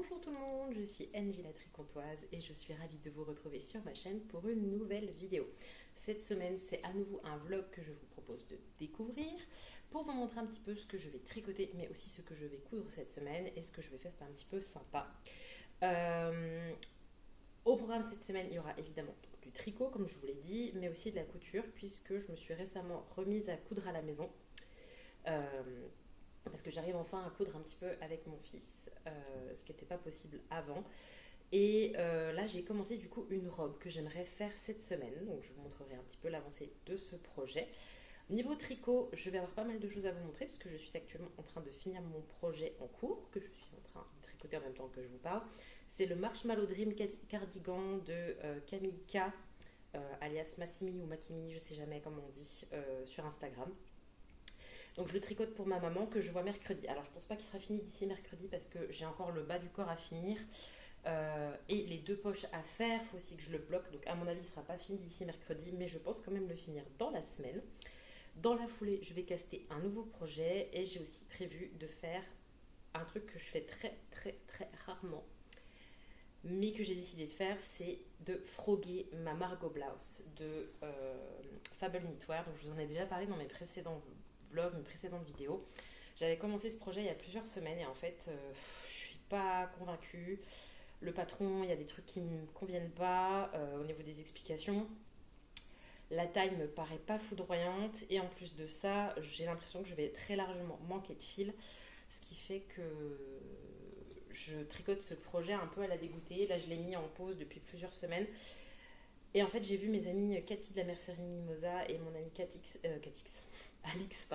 Bonjour tout le monde, je suis Angie la tricotoise et je suis ravie de vous retrouver sur ma chaîne pour une nouvelle vidéo. Cette semaine, c'est à nouveau un vlog que je vous propose de découvrir pour vous montrer un petit peu ce que je vais tricoter, mais aussi ce que je vais coudre cette semaine et ce que je vais faire, c'est un petit peu sympa. Au programme cette semaine, il y aura évidemment du tricot, comme je vous l'ai dit, mais aussi de la couture, puisque je me suis récemment remise à coudre à la maison. Parce que j'arrive enfin à coudre un petit peu avec mon fils, ce qui n'était pas possible avant. Et là, j'ai commencé du coup une robe que j'aimerais faire cette semaine. Donc, je vous montrerai un petit peu l'avancée de ce projet. Niveau tricot, je vais avoir pas mal de choses à vous montrer puisque je suis actuellement en train de finir mon projet en cours, que je suis en train de tricoter en même temps que je vous parle. C'est le Marshmallow Dream Cardigan de Camille K, alias Massimi ou Makimi, je ne sais jamais comment on dit, sur Instagram. Donc je le tricote pour ma maman que je vois mercredi. Alors je pense pas qu'il sera fini d'ici mercredi parce que j'ai encore le bas du corps à finir et les deux poches à faire. Il faut aussi que je le bloque. Donc à mon avis il sera pas fini d'ici mercredi, mais je pense quand même le finir dans la semaine. Dans la foulée, je vais caster un nouveau projet et j'ai aussi prévu de faire un truc que je fais très rarement, mais que j'ai décidé de faire, c'est de froguer ma Margot Blouse de Fable Knitwear. Donc je vous en ai déjà parlé dans mes précédents vlog, mes précédentes vidéos. J'avais commencé ce projet il y a plusieurs semaines et en fait, je suis pas convaincue. Le patron, il y a des trucs qui ne me conviennent pas au niveau des explications. La taille me paraît pas foudroyante et en plus de ça, j'ai l'impression que je vais très largement manquer de fil, ce qui fait que je tricote ce projet un peu à la dégoûtée. Là, je l'ai mis en pause depuis plusieurs semaines. Et en fait, j'ai vu mes amis Cathy de la mercerie Mimosa et mon ami Alix,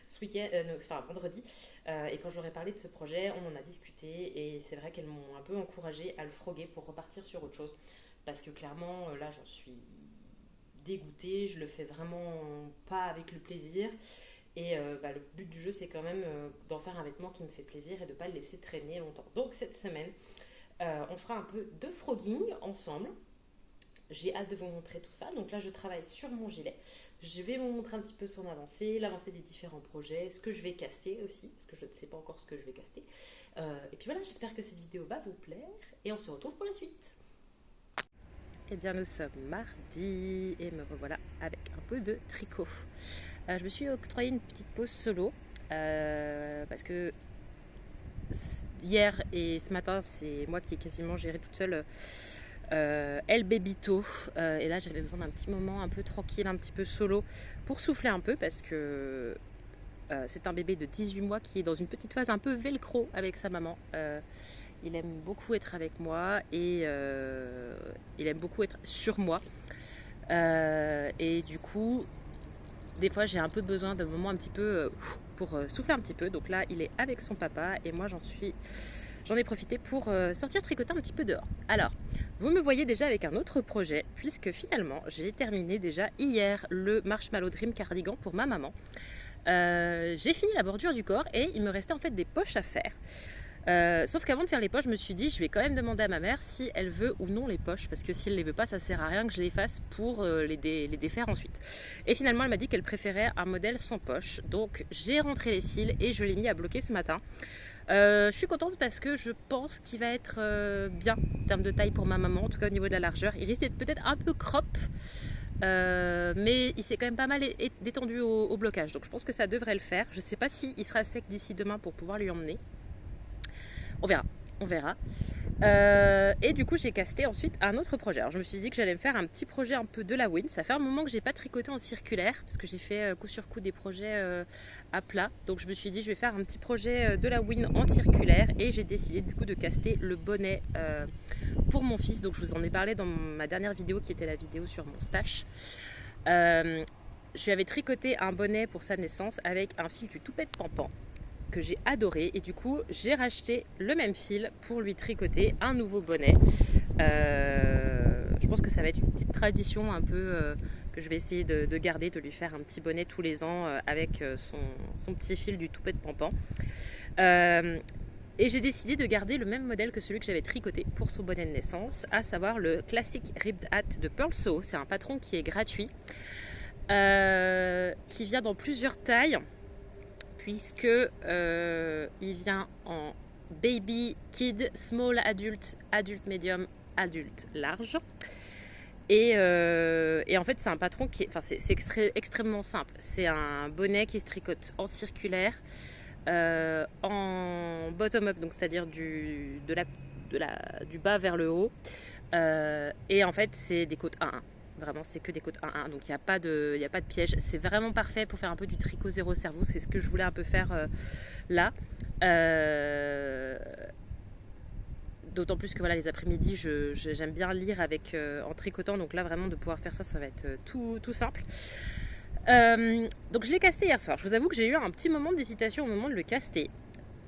ce week-end, vendredi. Et quand je leur ai parlé de ce projet, on en a discuté et c'est vrai qu'elles m'ont un peu encouragée à le froguer pour repartir sur autre chose. Parce que clairement, là, j'en suis dégoûtée, je le fais vraiment pas avec le plaisir. Et le but du jeu, c'est quand même d'en faire un vêtement qui me fait plaisir et de ne pas le laisser traîner longtemps. Donc cette semaine, on fera un peu de frogging ensemble. J'ai hâte de vous montrer tout ça. Donc là, je travaille sur mon gilet. Je vais vous montrer un petit peu son avancée, l'avancée des différents projets, ce que je vais caster aussi, parce que je ne sais pas encore ce que je vais caster. Et puis voilà, j'espère que cette vidéo va vous plaire. Et on se retrouve pour la suite. Eh bien, nous sommes mardi et me revoilà avec un peu de tricot. Je me suis octroyé une petite pause solo parce que hier et ce matin, c'est moi qui ai quasiment géré toute seule El Bébito et là j'avais besoin d'un petit moment un peu tranquille, un petit peu solo pour souffler un peu parce que c'est un bébé de 18 mois qui est dans une petite phase un peu velcro avec sa maman. Il aime beaucoup être avec moi et il aime beaucoup être sur moi et du coup des fois j'ai un peu besoin d'un moment un petit peu pour souffler un petit peu. Donc là il est avec son papa et moi j'en ai profité pour sortir tricoter un petit peu dehors. Alors, vous me voyez déjà avec un autre projet, puisque finalement, j'ai terminé déjà hier le Marshmallow Dream Cardigan pour ma maman. J'ai fini la bordure du corps et il me restait en fait des poches à faire. Sauf qu'avant de faire les poches, je me suis dit, je vais quand même demander à ma mère si elle veut ou non les poches, parce que si elle ne les veut pas, ça sert à rien que je les fasse pour les défaire ensuite. Et finalement, elle m'a dit qu'elle préférait un modèle sans poche. Donc, j'ai rentré les fils et je l'ai mis à bloquer ce matin. Je suis contente parce que je pense qu'il va être bien en termes de taille pour ma maman, en tout cas au niveau de la largeur. Il risque d'être peut-être un peu crop, mais il s'est quand même pas mal détendu au blocage. Donc je pense que ça devrait le faire. Je ne sais pas s'il sera sec d'ici demain pour pouvoir lui emmener. On verra. Et du coup j'ai casté ensuite un autre projet. Alors je me suis dit que j'allais me faire un petit projet un peu de la Win. Ça fait un moment que j'ai pas tricoté en circulaire parce que j'ai fait coup sur coup des projets à plat. Donc je me suis dit je vais faire un petit projet de la Win en circulaire et j'ai décidé du coup de caster le bonnet pour mon fils. Donc je vous en ai parlé dans ma dernière vidéo qui était la vidéo sur mon stash. Je lui avais tricoté un bonnet pour sa naissance avec un fil du toupet de Pampan que j'ai adoré et du coup j'ai racheté le même fil pour lui tricoter un nouveau bonnet. Je pense que ça va être une petite tradition un peu que je vais essayer de garder, de lui faire un petit bonnet tous les ans avec son petit fil du toupet de Pampan. Et j'ai décidé de garder le même modèle que celui que j'avais tricoté pour son bonnet de naissance, à savoir le Classic Ribbed Hat de Pearl Sew. C'est un patron qui est gratuit, qui vient dans plusieurs tailles, puisque il vient en baby, kid, small, adulte, adulte médium, adulte large. Et en fait, c'est un patron qui est, enfin, c'est extrêmement simple. C'est un bonnet qui se tricote en circulaire, en bottom-up, donc c'est-à-dire du bas vers le haut. Et en fait, c'est des côtes 1-1. Vraiment, c'est que des côtes 1-1. Donc, il n'y a pas de piège. C'est vraiment parfait pour faire un peu du tricot zéro cerveau. C'est ce que je voulais un peu faire là. D'autant plus que voilà, les après-midi, j'aime bien lire en tricotant. Donc là, vraiment, de pouvoir faire ça, ça va être tout simple. Donc je l'ai casté hier soir. Je vous avoue que j'ai eu un petit moment d'hésitation au moment de le caster.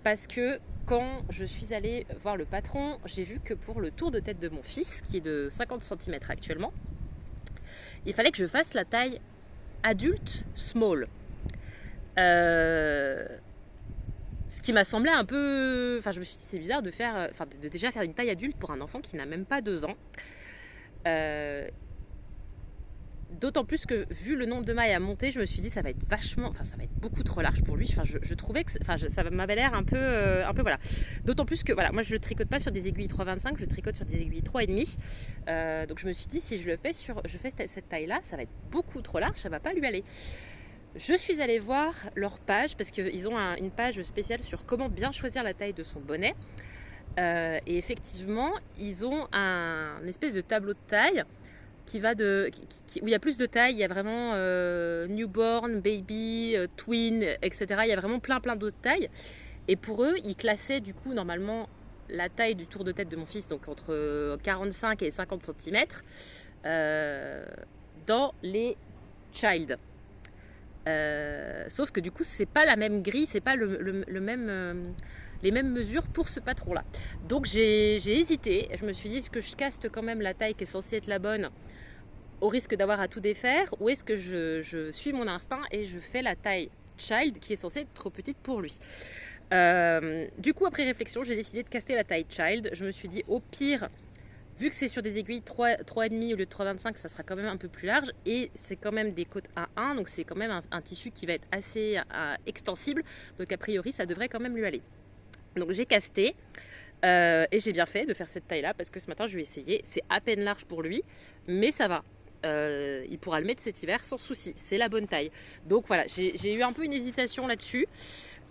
Parce que quand je suis allée voir le patron, j'ai vu que pour le tour de tête de mon fils, qui est de 50 cm actuellement, il fallait que je fasse la taille adulte small. Ce qui m'a semblé un peu... Enfin, je me suis dit, c'est bizarre de déjà faire une taille adulte pour un enfant qui n'a même pas 2 ans. D'autant plus que, vu le nombre de mailles à monter, je me suis dit, ça va être beaucoup trop large pour lui. Enfin, je trouvais que ça m'avait l'air un peu voilà. D'autant plus que, voilà, moi, je ne tricote pas sur des aiguilles 3,25, je tricote sur des aiguilles 3,5. Donc, je me suis dit, si je fais cette taille-là, ça va être beaucoup trop large, ça ne va pas lui aller. Je suis allée voir leur page, parce qu'ils ont une page spéciale sur comment bien choisir la taille de son bonnet. Et effectivement, ils ont un espèce de tableau de taille où il y a plus de tailles. Il y a vraiment newborn, baby, twin, etc. Il y a vraiment plein d'autres tailles. Et pour eux, ils classaient du coup normalement la taille du tour de tête de mon fils, donc entre 45 et 50 cm, dans les child. Sauf que du coup, c'est pas la même grille, c'est pas le même... les mêmes mesures pour ce patron-là. Donc j'ai hésité. Je me suis dit, est-ce que je caste quand même la taille qui est censée être la bonne au risque d'avoir à tout défaire, ou est-ce que je suis mon instinct et je fais la taille child qui est censée être trop petite pour lui. Du coup, après réflexion, j'ai décidé de caster la taille child. Je me suis dit, au pire, vu que c'est sur des aiguilles 3,5 au lieu de 3,25, ça sera quand même un peu plus large. Et c'est quand même des côtes A1, donc c'est quand même un tissu qui va être assez extensible. Donc a priori, ça devrait quand même lui aller. Donc j'ai casté. Et j'ai bien fait de faire cette taille-là parce que ce matin, je vais essayer. C'est à peine large pour lui, mais ça va. Il pourra le mettre cet hiver sans souci. C'est la bonne taille. Donc voilà, j'ai eu un peu une hésitation là-dessus.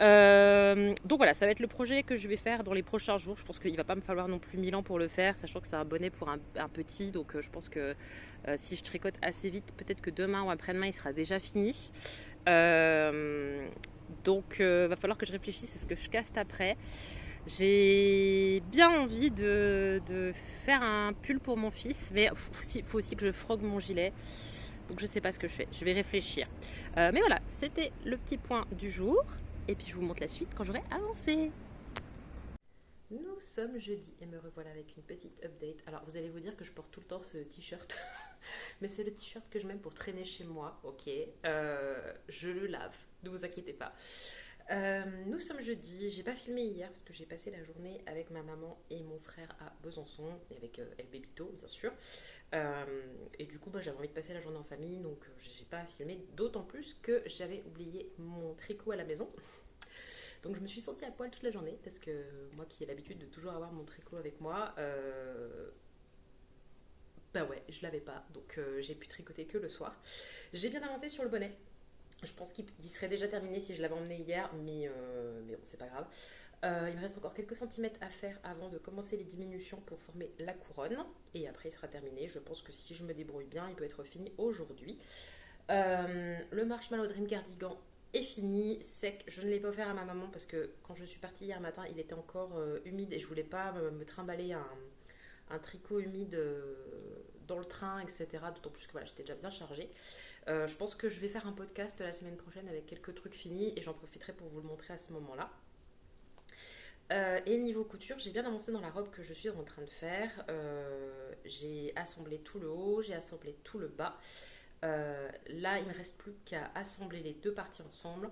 Donc voilà, ça va être le projet que je vais faire dans les prochains jours. Je pense qu'il ne va pas me falloir non plus 1000 ans pour le faire, sachant que c'est un bonnet pour un petit. Donc je pense que si je tricote assez vite, peut-être que demain ou après-demain, il sera déjà fini. Donc va falloir que je réfléchisse à ce que je caste après. J'ai bien envie de faire un pull pour mon fils, mais il faut aussi que je frogue mon gilet. Donc je ne sais pas ce que je fais, je vais réfléchir. Mais voilà, c'était le petit point du jour. Et puis je vous montre la suite quand j'aurai avancé. Nous sommes jeudi et me revoilà avec une petite update. Alors vous allez vous dire que je porte tout le temps ce t-shirt. Mais c'est le t-shirt que je mets pour traîner chez moi, ok. Je le lave, ne vous inquiétez pas. Nous sommes jeudi, j'ai pas filmé hier parce que j'ai passé la journée avec ma maman et mon frère à Besançon, et avec El Bébito bien sûr. Et du coup j'avais envie de passer la journée en famille, donc j'ai pas filmé, d'autant plus que j'avais oublié mon tricot à la maison. Donc je me suis sentie à poil toute la journée parce que moi qui ai l'habitude de toujours avoir mon tricot avec moi, bah ouais, je l'avais pas, donc j'ai pu tricoter que le soir. J'ai bien avancé sur le bonnet. Je pense qu'il serait déjà terminé si je l'avais emmené hier, mais bon, c'est pas grave. Il me reste encore quelques centimètres à faire avant de commencer les diminutions pour former la couronne. Et après, il sera terminé. Je pense que si je me débrouille bien, il peut être fini aujourd'hui. Le Marshmallow Dream Cardigan est fini, sec. Je ne l'ai pas offert à ma maman parce que quand je suis partie hier matin, il était encore humide et je voulais pas me trimballer un tricot humide dans le train, etc. D'autant plus que voilà, j'étais déjà bien chargée. Je pense que je vais faire un podcast la semaine prochaine avec quelques trucs finis et j'en profiterai pour vous le montrer à ce moment-là. Et niveau couture, j'ai bien avancé dans la robe que je suis en train de faire. J'ai assemblé tout le haut, j'ai assemblé tout le bas. Là, il ne me reste plus qu'à assembler les deux parties ensemble,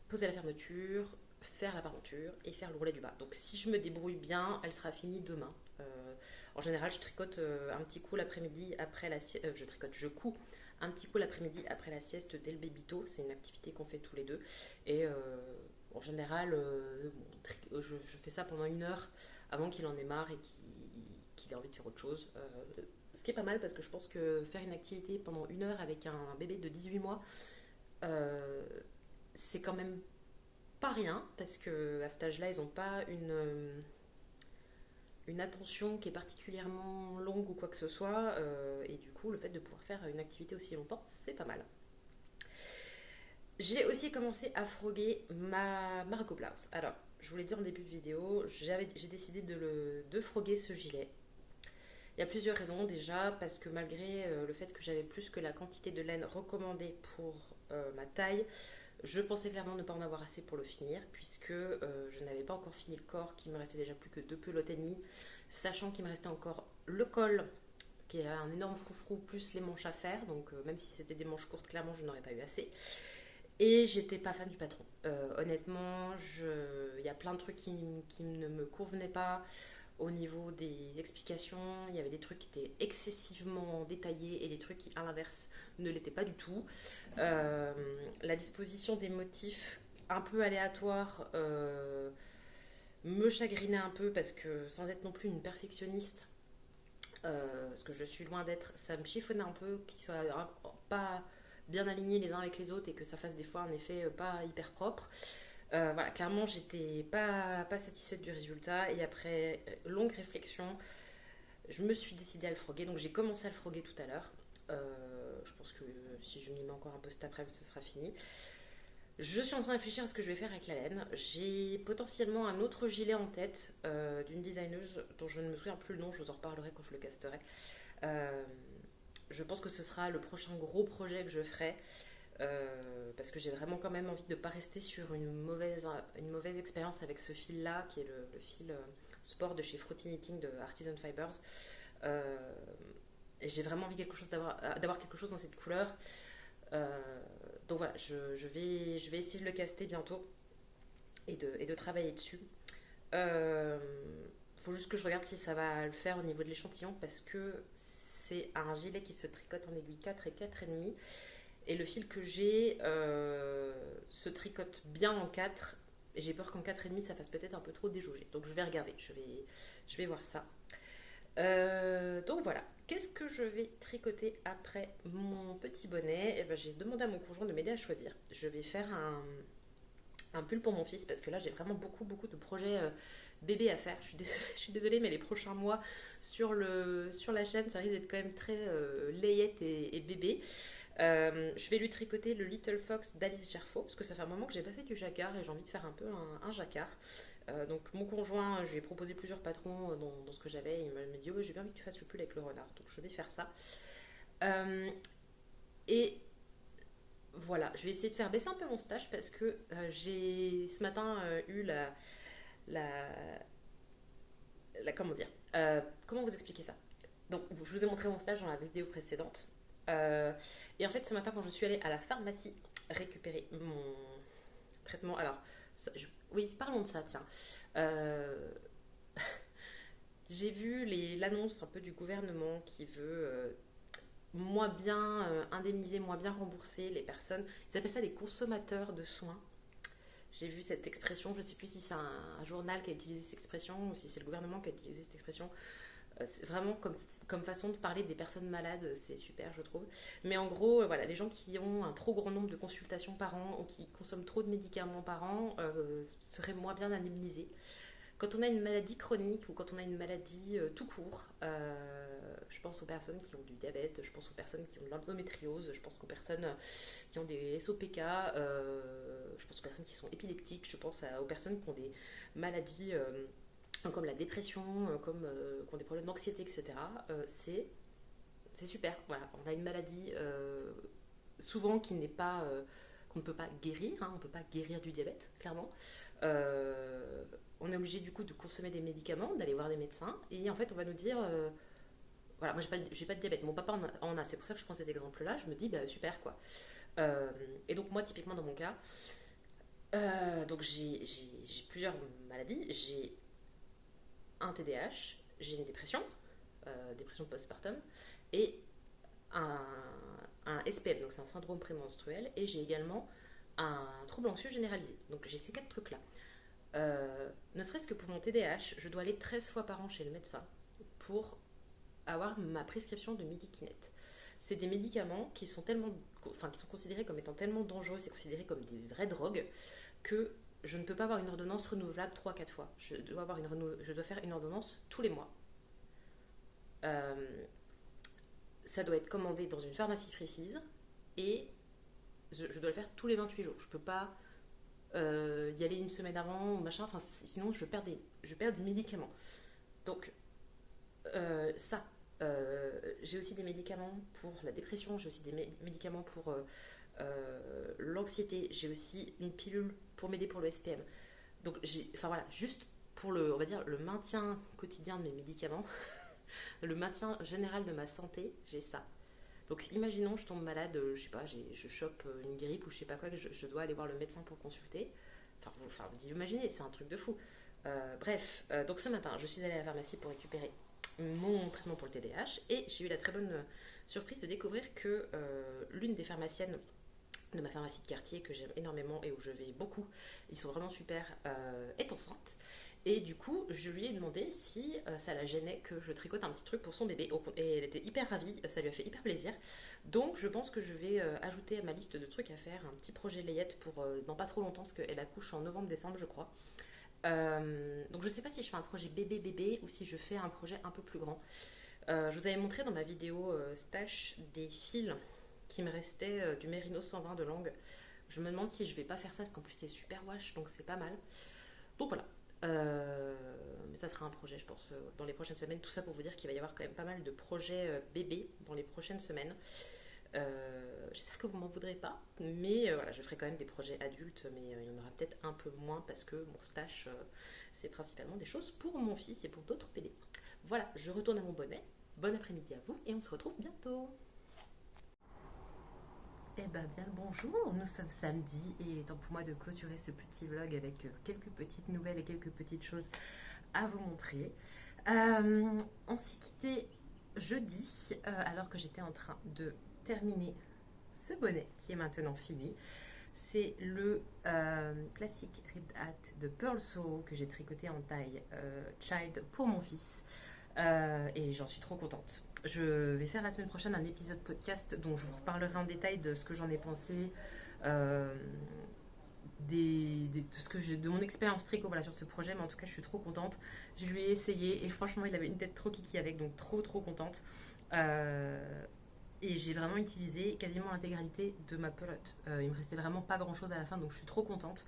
poser la fermeture, faire la parenture et faire l'ourlet du bas. Donc si je me débrouille bien, elle sera finie demain. En général, je tricote un petit coup l'après-midi après la sieste. Je couds un petit coup l'après-midi après la sieste d'El Bébito. C'est une activité qu'on fait tous les deux. Et En général, je fais ça pendant 1 heure avant qu'il en ait marre et qu'il ait envie de faire autre chose. Ce qui est pas mal parce que je pense que faire une activité pendant 1 heure avec un bébé de 18 mois, euh, c'est quand même pas rien parce que à cet âge-là, ils n'ont pas une attention qui est particulièrement longue ou quoi que ce soit. Et du coup, le fait de pouvoir faire une activité aussi longtemps, c'est pas mal. J'ai aussi commencé à froguer ma Margot Blouse. Alors, je vous l'ai dit en début de vidéo, j'ai décidé de froguer ce gilet. Il y a plusieurs raisons. Déjà, parce que malgré le fait que j'avais plus que la quantité de laine recommandée pour ma taille, je pensais clairement ne pas en avoir assez pour le finir, puisque je n'avais pas encore fini le corps, qu'il me restait déjà plus que 2 pelotes et demie, sachant qu'il me restait encore le col, qui est un énorme froufrou, plus les manches à faire. Donc, même si c'était des manches courtes, clairement, je n'aurais pas eu assez. Et j'étais pas fan du patron. Honnêtement, il y a plein de trucs qui ne me convenaient pas au niveau des explications. Il y avait des trucs qui étaient excessivement détaillés et des trucs qui, à l'inverse, ne l'étaient pas du tout. La disposition des motifs un peu aléatoires me chagrinait un peu parce que, sans être non plus une perfectionniste, ce que je suis loin d'être, ça me chiffonnait un peu qu'ils soient pas bien alignés les uns avec les autres et que ça fasse des fois un effet pas hyper propre. Voilà, clairement, j'étais pas satisfaite du résultat et après longue réflexion, je me suis décidée à le froguer. Donc j'ai commencé à le froguer tout à l'heure. Je pense que si je m'y mets encore un peu cet après-midi, ce sera fini. Je suis en train de réfléchir à ce que je vais faire avec la laine. J'ai potentiellement un autre gilet en tête d'une designeuse dont je ne me souviens plus le nom, je vous en reparlerai quand je le casterai. Euh, je pense que ce sera le prochain gros projet que je ferai. Parce que j'ai vraiment quand même envie de ne pas rester sur une mauvaise expérience avec ce fil-là, qui est le fil sport de chez Fruity Knitting de Artisan Fibers. Euh, et j'ai vraiment envie d'avoir quelque chose dans cette couleur. Donc voilà, je vais essayer de le caster bientôt et de travailler dessus. Faut juste que je regarde si ça va le faire au niveau de l'échantillon parce que c'est un gilet qui se tricote en aiguille 4 et 4,5 et le fil que j'ai se tricote bien en 4 et j'ai peur qu'en 4,5 ça fasse peut-être un peu trop déjaugé. Donc je vais regarder, je vais voir ça. Donc voilà, qu'est-ce que je vais tricoter après mon petit bonnet? Eh ben, j'ai demandé à mon conjoint de m'aider à choisir. Je vais faire un pull pour mon fils parce que là j'ai vraiment beaucoup de projets bébé à faire. Je suis désolée, mais les prochains mois sur la chaîne ça risque d'être quand même très layette et bébé. Je vais lui tricoter le Little Fox d'Alice Gerfaux parce que ça fait un moment que j'ai pas fait du jacquard et j'ai envie de faire un peu un jacquard. Donc mon conjoint, je lui ai proposé plusieurs patrons dans ce que j'avais. Il m'a dit ouais, j'ai bien envie que tu fasses le pull avec le renard, donc je vais faire ça. Et voilà, je vais essayer de faire baisser un peu mon stage parce que j'ai ce matin eu la, comment dire, comment vous expliquer ça? Donc je vous ai montré mon stage dans la vidéo précédente. Et en fait ce matin quand je suis allée à la pharmacie récupérer mon traitement, alors oui, parlons de ça, tiens. Euh, j'ai vu l'annonce un peu du gouvernement qui veut moins bien indemniser, moins bien rembourser les personnes. Ils appellent ça des consommateurs de soins. J'ai vu cette expression, je ne sais plus si c'est un journal qui a utilisé cette expression ou si c'est le gouvernement qui a utilisé cette expression. C'est vraiment comme façon de parler des personnes malades, c'est super, je trouve. Mais en gros, voilà, les gens qui ont un trop grand nombre de consultations par an ou qui consomment trop de médicaments par an seraient moins bien indemnisés. Quand on a une maladie chronique ou quand on a une maladie tout court, je pense aux personnes qui ont du diabète, je pense aux personnes qui ont de l'endométriose, je pense aux personnes qui ont des SOPK, je pense aux personnes qui sont épileptiques, je pense aux personnes qui ont des maladies comme la dépression, qui ont des problèmes d'anxiété, etc. C'est super. Voilà, on a une maladie souvent qu'on ne peut pas guérir. Hein, on ne peut pas guérir du diabète, clairement. On est obligé du coup de consommer des médicaments, d'aller voir des médecins, et en fait on va nous dire voilà, moi j'ai pas de diabète, mon papa en a, c'est pour ça que je prends cet exemple-là. Je me dis bah super quoi. Et donc moi typiquement dans mon cas, donc j'ai plusieurs maladies. J'ai un TDAH, j'ai une dépression, dépression postpartum, et un SPM, donc c'est un syndrome prémenstruel, et j'ai également un trouble anxieux généralisé. Donc j'ai ces 4 trucs-là. Ne serait-ce que pour mon TDAH, je dois aller 13 fois par an chez le médecin pour avoir ma prescription de Midikinette. C'est des médicaments qui sont qui sont considérés comme étant tellement dangereux, c'est considéré comme des vraies drogues, que je ne peux pas avoir une ordonnance renouvelable 3-4 fois. Je dois faire une ordonnance tous les mois. Euh, Ça doit être commandé dans une pharmacie précise et je dois le faire tous les 28 jours. Je peux pas y aller une semaine avant, machin, enfin, sinon je perds des médicaments. Donc, ça. J'ai aussi des médicaments pour la dépression, j'ai aussi des médicaments pour l'anxiété, j'ai aussi une pilule pour m'aider pour le SPM. Donc, enfin voilà, juste pour on va dire, le maintien quotidien de mes médicaments, le maintien général de ma santé, j'ai ça. Donc imaginons je tombe malade, je sais pas, je chope une grippe ou je sais pas quoi, que je dois aller voir le médecin pour consulter. Vous imaginez, c'est un truc de fou. Donc ce matin, je suis allée à la pharmacie pour récupérer mon traitement pour le TDAH et j'ai eu la très bonne surprise de découvrir que l'une des pharmaciennes de ma pharmacie de quartier que j'aime énormément et où je vais beaucoup, ils sont vraiment super, est enceinte. Et du coup, je lui ai demandé si ça la gênait que je tricote un petit truc pour son bébé. Et elle était hyper ravie, ça lui a fait hyper plaisir. Donc je pense que je vais ajouter à ma liste de trucs à faire un petit projet layette pour dans pas trop longtemps, parce qu'elle accouche en novembre-décembre, je crois. Donc je sais pas si je fais un projet bébé-bébé ou si je fais un projet un peu plus grand. Je vous avais montré dans ma vidéo stash des fils qui me restaient du Merino 120 de langue. Je me demande si je vais pas faire ça, parce qu'en plus c'est super wash, donc c'est pas mal. Donc voilà. Mais ça sera un projet, je pense, dans les prochaines semaines. Tout ça pour vous dire qu'il va y avoir quand même pas mal de projets bébés dans les prochaines semaines. J'espère que vous m'en voudrez pas, mais voilà, je ferai quand même des projets adultes, mais il y en aura peut-être un peu moins parce que mon stash, c'est principalement des choses pour mon fils et pour d'autres bébés. Voilà, je retourne à mon bonnet. Bon après-midi à vous et on se retrouve bientôt. Eh ben bien le bonjour, nous sommes samedi et il est temps pour moi de clôturer ce petit vlog avec quelques petites nouvelles et quelques petites choses à vous montrer. On s'est quitté jeudi alors que j'étais en train de terminer ce bonnet qui est maintenant fini. C'est le classique Ribbed Hat de Pearl Soho que j'ai tricoté en taille child pour mon fils. Et j'en suis trop contente. Je vais faire la semaine prochaine un épisode podcast dont je vous reparlerai en détail de ce que j'en ai pensé, de mon expérience tricot voilà, sur ce projet, mais en tout cas je suis trop contente. Je lui ai essayé et franchement il avait une tête trop kiki avec, donc trop contente. Et j'ai vraiment utilisé quasiment l'intégralité de ma pelote. Il me restait vraiment pas grand chose à la fin, donc je suis trop contente.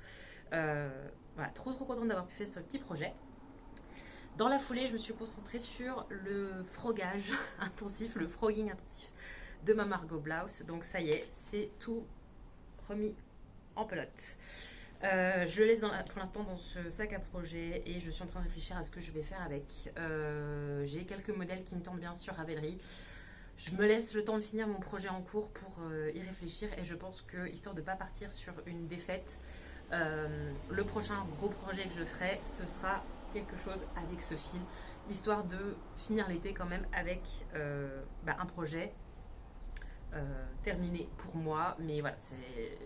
Voilà, trop contente d'avoir pu faire ce petit projet. Dans la foulée, je me suis concentrée sur le frogage intensif, le frogging intensif de ma Margot Blouse. Donc ça y est, c'est tout remis en pelote. Je le laisse pour l'instant dans ce sac à projet et je suis en train de réfléchir à ce que je vais faire avec. J'ai quelques modèles qui me tentent bien sur Ravelry. Je me laisse le temps de finir mon projet en cours pour y réfléchir et je pense que, histoire de ne pas partir sur une défaite, le prochain gros projet que je ferai, ce sera quelque chose avec ce fil, histoire de finir l'été quand même avec un projet terminé pour moi. Mais voilà,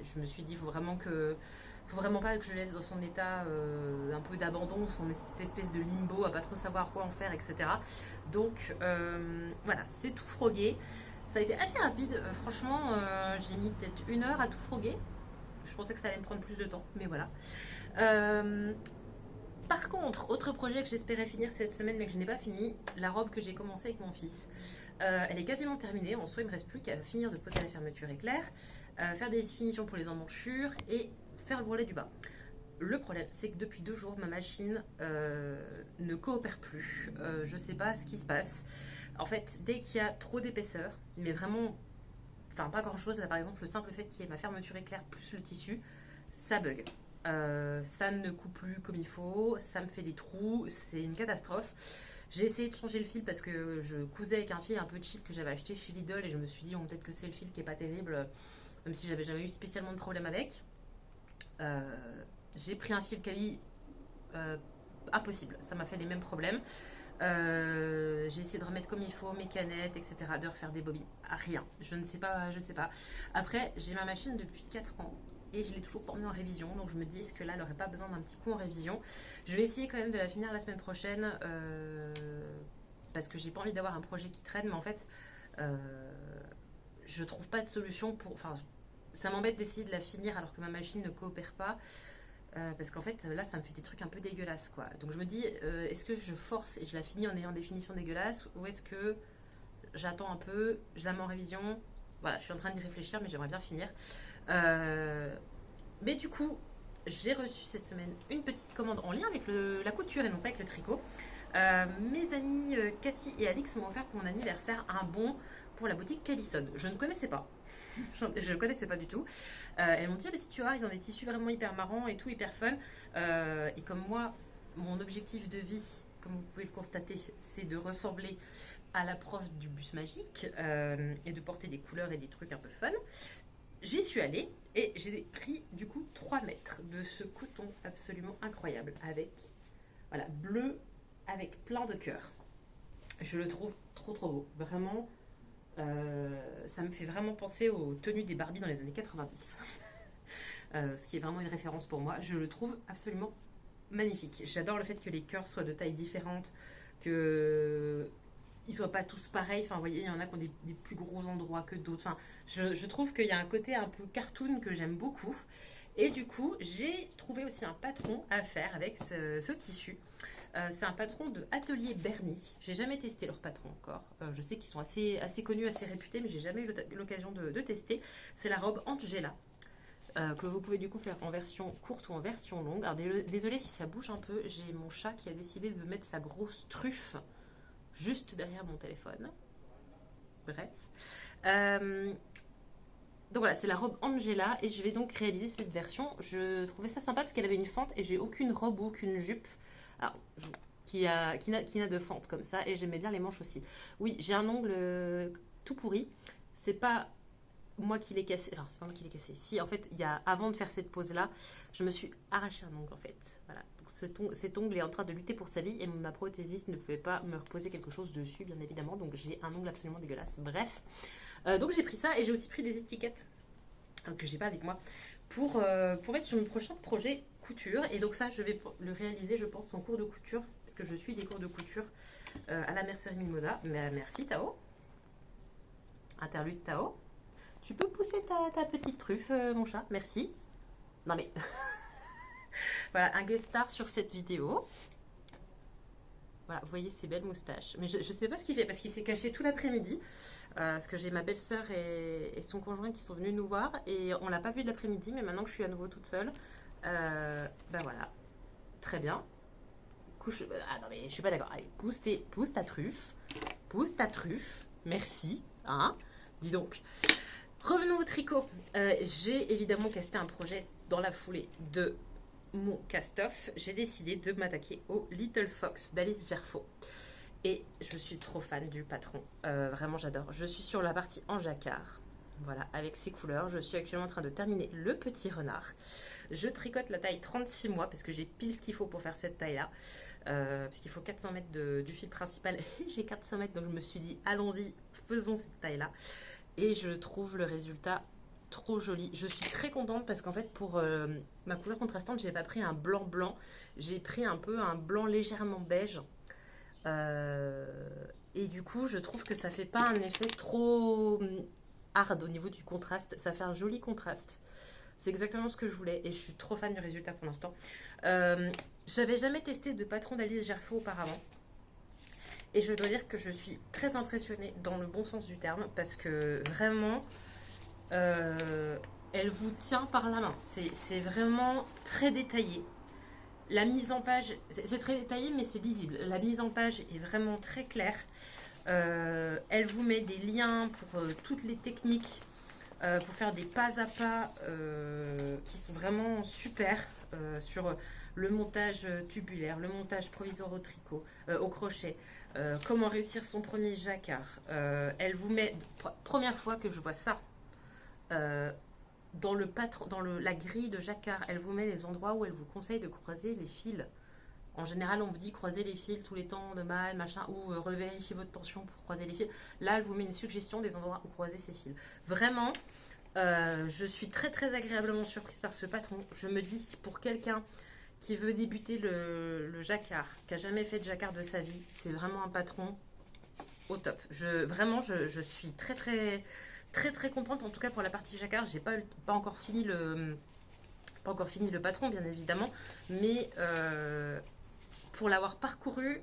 je me suis dit, faut vraiment pas que je laisse dans son état un peu d'abandon, cette espèce de limbo à pas trop savoir quoi en faire, etc. Donc voilà, c'est tout frogué. Ça a été assez rapide, franchement, j'ai mis peut-être 1 heure à tout froguer. Je pensais que ça allait me prendre plus de temps, mais voilà. Par contre, autre projet que j'espérais finir cette semaine mais que je n'ai pas fini, la robe que j'ai commencé avec mon fils. Elle est quasiment terminée, en soi il ne me reste plus qu'à finir de poser la fermeture éclair, faire des finitions pour les emmanchures et faire le bourrelet du bas. Le problème c'est que depuis 2 jours ma machine ne coopère plus, je ne sais pas ce qui se passe. En fait, dès qu'il y a trop d'épaisseur, mais vraiment, enfin pas grand chose, là par exemple le simple fait qu'il y ait ma fermeture éclair plus le tissu, ça bug. Ça ne coupe plus comme il faut, ça me fait des trous, c'est une catastrophe. J'ai essayé de changer le fil parce que je cousais avec un fil un peu cheap que j'avais acheté chez Lidl et je me suis dit, peut-être que c'est le fil qui est pas terrible, même si j'avais jamais eu spécialement de problème avec. J'ai pris un fil Kali impossible, ça m'a fait les mêmes problèmes. J'ai essayé de remettre comme il faut mes canettes, etc., de refaire des bobines, rien, je ne sais pas, je sais pas. Après, j'ai ma machine depuis 4 ans. et je l'ai toujours pas mis en révision. Donc je me dis, est-ce que là, elle n'aurait pas besoin d'un petit coup en révision? Je vais essayer quand même de la finir la semaine prochaine parce que j'ai pas envie d'avoir un projet qui traîne, mais en fait, je trouve pas de solution pour. Enfin, ça m'embête d'essayer de la finir alors que ma machine ne coopère pas. Parce qu'en fait, là, ça me fait des trucs un peu dégueulasses, quoi. Donc je me dis, est-ce que je force et je la finis en ayant des finitions dégueulasses, ou est-ce que j'attends un peu, je la mets en révision? Voilà, je suis en train d'y réfléchir, mais j'aimerais bien finir. Mais du coup, j'ai reçu cette semaine une petite commande en lien avec la couture et non pas avec le tricot. Mes amis Cathy et Alix m'ont offert pour mon anniversaire un bon pour la boutique Callison. Je ne connaissais pas. Je ne connaissais pas du tout. Elles m'ont dit, ah, bah, si tu vois, ils ont des tissus vraiment hyper marrants et tout, hyper fun. Et comme moi, mon objectif de vie, comme vous pouvez le constater, c'est de ressembler à la prof du bus magique et de porter des couleurs et des trucs un peu fun. J'y suis allée et j'ai pris du coup 3 mètres de ce coton absolument incroyable avec voilà, bleu avec plein de cœurs. Je le trouve trop beau, vraiment. Ça me fait vraiment penser aux tenues des Barbie dans les années 90. Ce qui est vraiment une référence pour moi. Je le trouve absolument magnifique. J'adore le fait que les cœurs soient de tailles différentes, qu'ils ne soient pas tous pareils. Enfin, vous voyez, il y en a qui ont des plus gros endroits que d'autres. Enfin, je trouve qu'il y a un côté un peu cartoon que j'aime beaucoup. Et du coup, j'ai trouvé aussi un patron à faire avec ce tissu. C'est un patron de Atelier Bernie. J'ai jamais testé leur patron encore. Je sais qu'ils sont assez connus, assez réputés, mais j'ai jamais eu l'occasion de tester. C'est la robe Angela, que vous pouvez du coup faire en version courte ou en version longue. Alors désolé si ça bouge un peu, j'ai mon chat qui a décidé de mettre sa grosse truffe juste derrière mon téléphone. Bref. Donc voilà, c'est la robe Angela et je vais donc réaliser cette version. Je trouvais ça sympa parce qu'elle avait une fente et j'ai aucune robe ou aucune jupe. Alors, qui n'a de fente comme ça, et j'aimais bien les manches aussi. Oui, j'ai un ongle tout pourri. C'est pas moi qui l'ai cassé. Enfin, c'est pas moi qui l'ai cassé. Si, en fait, avant de faire cette pose là, je me suis arraché un ongle en fait. Voilà. Donc cet ongle est en train de lutter pour sa vie et ma prothésiste ne pouvait pas me reposer quelque chose dessus, bien évidemment. Donc j'ai un ongle absolument dégueulasse. Bref. Donc j'ai pris ça et j'ai aussi pris des étiquettes que j'ai pas avec moi pour mettre sur mon prochain projet couture. Et donc ça, je vais le réaliser, je pense, en cours de couture, parce que je suis des cours de couture à la mercerie Mimosa. Mais, merci Tao. Interlude Tao. Tu peux pousser ta petite truffe, mon chat, merci. Non mais... voilà, un guest star sur cette vidéo. Voilà, vous voyez ses belles moustaches. Mais je ne sais pas ce qu'il fait, parce qu'il s'est caché tout l'après-midi. Parce que j'ai ma belle-sœur et son conjoint qui sont venus nous voir. Et on ne l'a pas vu de l'après-midi, mais maintenant que je suis à nouveau toute seule, ben voilà. Très bien. Couche... Ah non, mais je suis pas d'accord. Allez, pousse ta truffe. Pousse ta truffe. Merci. Hein, dis donc. Revenons au tricot. J'ai évidemment casté un projet dans la foulée de mon cast-off. J'ai décidé de m'attaquer au Little Fox d'Alice Gerfaux. Et je suis trop fan du patron. Vraiment, j'adore. Je suis sur la partie en jacquard. Voilà, avec ces couleurs. Je suis actuellement en train de terminer le petit renard. Je tricote la taille 36 mois parce que j'ai pile ce qu'il faut pour faire cette taille-là. Parce qu'il faut 400 mètres du fil principal. J'ai 400 mètres, donc je me suis dit, allons-y, faisons cette taille-là. Et je trouve le résultat trop joli. Je suis très contente parce qu'en fait, pour ma couleur contrastante, j'ai pas pris un blanc-blanc. J'ai pris un peu un blanc légèrement beige. Et du coup, je trouve que ça fait pas un effet trop hard au niveau du contraste. Ça fait un joli contraste. C'est exactement ce que je voulais et je suis trop fan du résultat pour l'instant. J'avais jamais testé de patron d'Alice Gerfaux auparavant. Et je dois dire que je suis très impressionnée dans le bon sens du terme parce que vraiment, elle vous tient par la main. C'est vraiment très détaillé. La mise en page, c'est très détaillé mais c'est lisible. La mise en page est vraiment très claire. Elle vous met des liens pour toutes les techniques, pour faire des pas à pas qui sont vraiment super sur le montage tubulaire, le montage provisoire au tricot, au crochet, comment réussir son premier jacquard. Elle vous met, première fois que je vois ça, dans la grille de jacquard, elle vous met les endroits où elle vous conseille de croiser les fils. En général, on vous dit croiser les fils tous les temps de maille, machin, ou revérifier votre tension pour croiser les fils. Là, elle vous met une suggestion des endroits où croiser ces fils. Vraiment, Je suis très agréablement surprise par ce patron. Je me dis, pour quelqu'un qui veut débuter le jacquard, qui a jamais fait de jacquard de sa vie, c'est vraiment un patron au top. Vraiment, je suis très contente. En tout cas pour la partie jacquard, j'ai pas encore fini le patron, bien évidemment, mais pour l'avoir parcouru.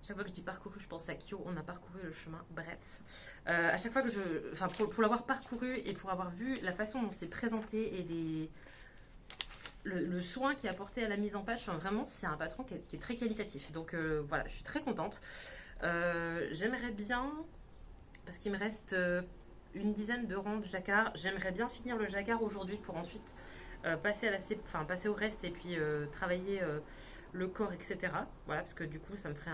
Chaque fois que je dis parcouru, je pense à Kyo, on a parcouru le chemin, bref. À chaque fois que pour l'avoir parcouru et pour avoir vu la façon dont c'est présenté et le soin qui est apporté à la mise en page, enfin, vraiment, c'est un patron qui est très qualitatif. Donc voilà, je suis très contente. J'aimerais bien, parce qu'il me reste une dizaine de rangs de jacquard, j'aimerais bien finir le jacquard aujourd'hui pour ensuite passer au reste et puis travailler le corps, etc. Voilà, parce que du coup, ça me ferait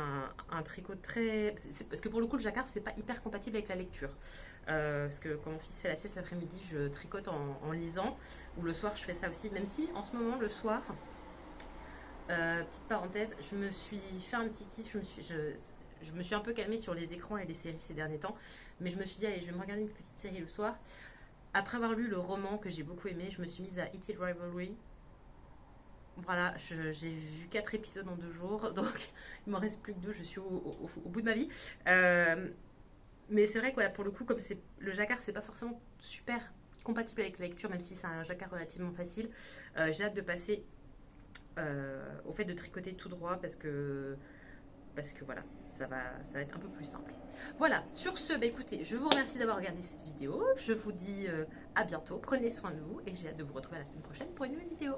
un tricot parce que pour le coup, le jacquard, c'est pas hyper compatible avec la lecture. Parce que quand mon fils fait la sieste l'après-midi, je tricote en lisant. Ou le soir, je fais ça aussi. Même si, en ce moment, le soir, petite parenthèse, je me suis fait un petit kiff. Je me suis un peu calmée sur les écrans et les séries ces derniers temps. Mais je me suis dit, allez, je vais me regarder une petite série le soir. Après avoir lu le roman que j'ai beaucoup aimé, je me suis mise à It Rivalry. Voilà, j'ai vu 4 épisodes en 2 jours, donc il m'en reste plus que 2, je suis au bout de ma vie. Mais c'est vrai que voilà, pour le coup, comme le jacquard, c'est pas forcément super compatible avec la lecture, même si c'est un jacquard relativement facile. J'ai hâte de passer au fait de tricoter tout droit parce que voilà, ça va être un peu plus simple. Voilà, sur ce, bah écoutez, je vous remercie d'avoir regardé cette vidéo. Je vous dis à bientôt, prenez soin de vous et j'ai hâte de vous retrouver la semaine prochaine pour une nouvelle vidéo.